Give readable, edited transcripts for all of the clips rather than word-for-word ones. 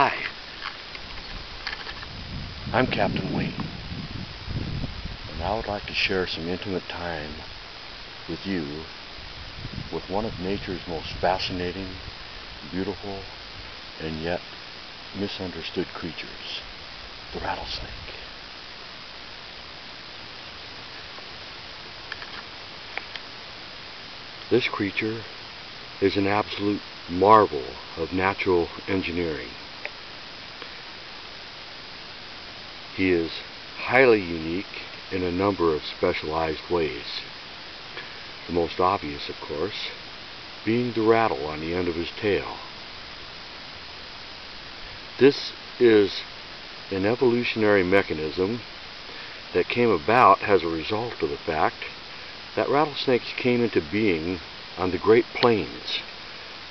Hi, I'm Captain Wayne, and I would like to share some intimate time with you with one of nature's most fascinating, beautiful, and yet misunderstood creatures, the rattlesnake. This creature is an absolute marvel of natural engineering. He is highly unique in a number of specialized ways. The most obvious, of course, being the rattle on the end of his tail. This is an evolutionary mechanism that came about as a result of the fact that rattlesnakes came into being on the Great Plains,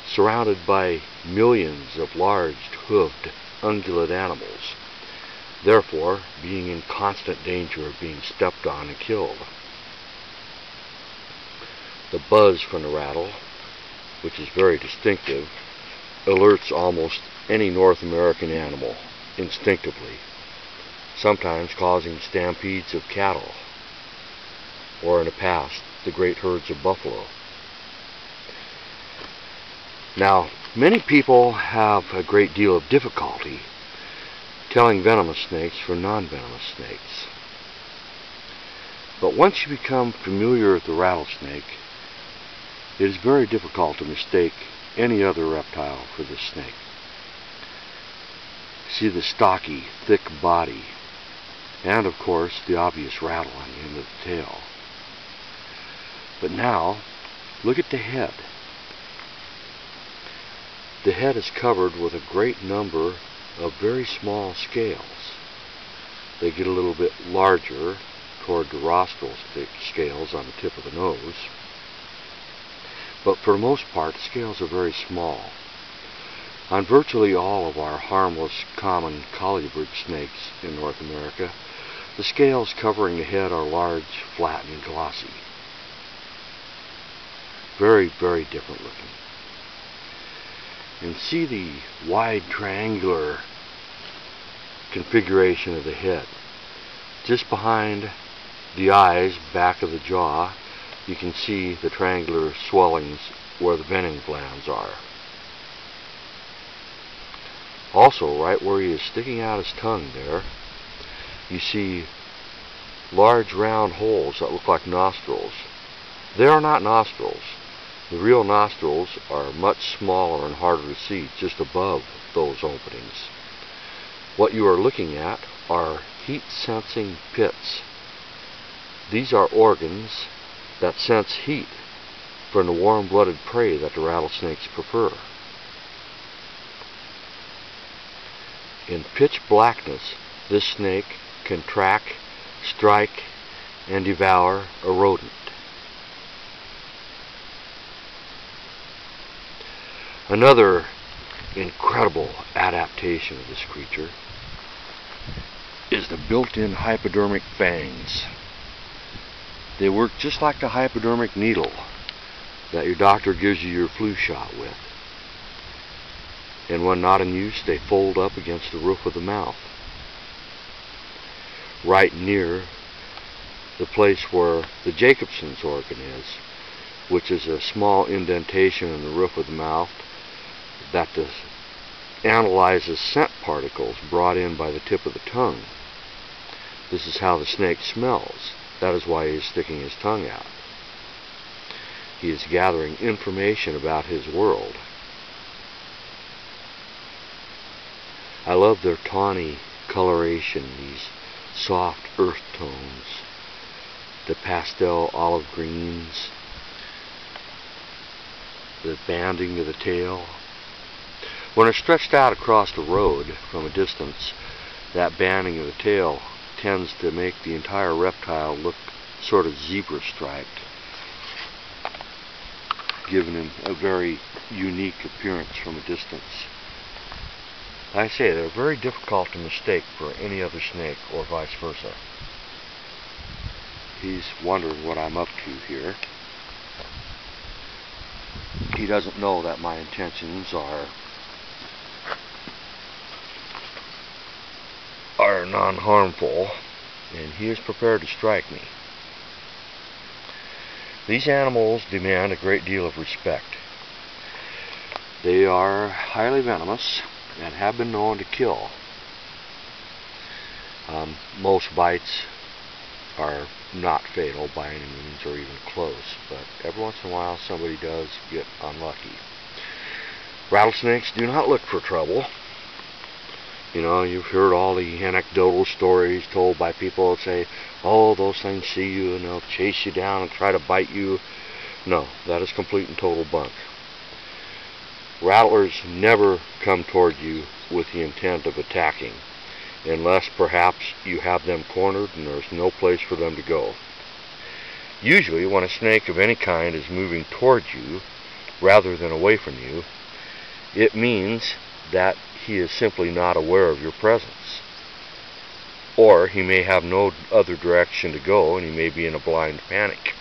surrounded by millions of large, hoofed, ungulate animals, therefore being in constant danger of being stepped on and killed. The buzz from the rattle, which is very distinctive, alerts almost any North American animal instinctively, sometimes causing stampedes of cattle, or in the past, the great herds of buffalo. Now, many people have a great deal of difficulty telling venomous snakes from non-venomous snakes. But once you become familiar with the rattlesnake, it is very difficult to mistake any other reptile for this snake. See the stocky, thick body, and of course the obvious rattle on the end of the tail. But now, look at the head. The head is covered with a great number of very small scales. They get a little bit larger toward the rostral scales on the tip of the nose, but for the most part the scales are very small. On virtually all of our harmless common colubrid snakes in North America, the scales covering the head are large, flat, and glossy. Very, very different looking. And see the wide triangular configuration of the head. Just behind the eyes, back of the jaw, you can see the triangular swellings where the venom glands are. Also, right where he is sticking out his tongue there, you see large round holes that look like nostrils. They are not nostrils. The real nostrils are much smaller and harder to see just above those openings. What you are looking at are heat-sensing pits. These are organs that sense heat from the warm-blooded prey that the rattlesnakes prefer. In pitch blackness, this snake can track, strike, and devour a rodent. Another incredible adaptation of this creature is the built-in hypodermic fangs. They work just like the hypodermic needle that your doctor gives you your flu shot with. And when not in use, they fold up against the roof of the mouth, right near the place where the Jacobson's organ is, which is a small indentation in the roof of the mouth that analyzes scent particles brought in by the tip of the tongue. This is how the snake smells. That is why he is sticking his tongue out. He is gathering information about his world. I love their tawny coloration, these soft earth tones, the pastel olive greens, the banding of the tail. When it's stretched out across the road from a distance, that banding of the tail tends to make the entire reptile look sort of zebra-striped, giving him a very unique appearance from a distance. I say, they're very difficult to mistake for any other snake or vice versa. He's wondering what I'm up to here. He doesn't know that my intentions are are non-harmful, and he is prepared to strike me. These animals demand a great deal of respect. They are highly venomous and have been known to kill. Most bites are not fatal by any means or even close, but every once in a while somebody does get unlucky. Rattlesnakes do not look for trouble. You know, you've heard all the anecdotal stories told by people that say, oh, those things see you and they'll chase you down and try to bite you. No, that is complete and total bunk. Rattlers never come toward you with the intent of attacking, unless perhaps you have them cornered and there's no place for them to go. Usually, when a snake of any kind is moving toward you rather than away from you, it means that he is simply not aware of your presence. Or he may have no other direction to go and he may be in a blind panic.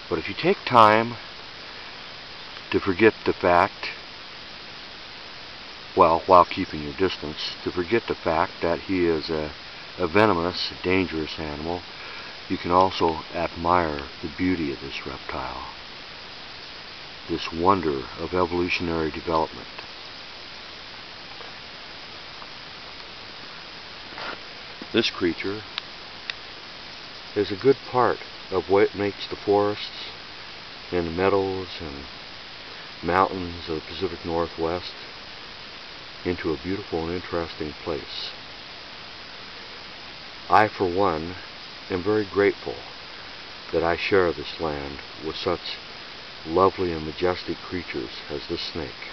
But if you take time to forget the fact, well, while keeping your distance, to forget the fact that he is a venomous, dangerous animal, you can also admire the beauty of this reptile, this wonder of evolutionary development. This creature is a good part of what makes the forests and the meadows and mountains of the Pacific Northwest into a beautiful and interesting place. I, for one, am very grateful that I share this land with such lovely and majestic creatures as this snake.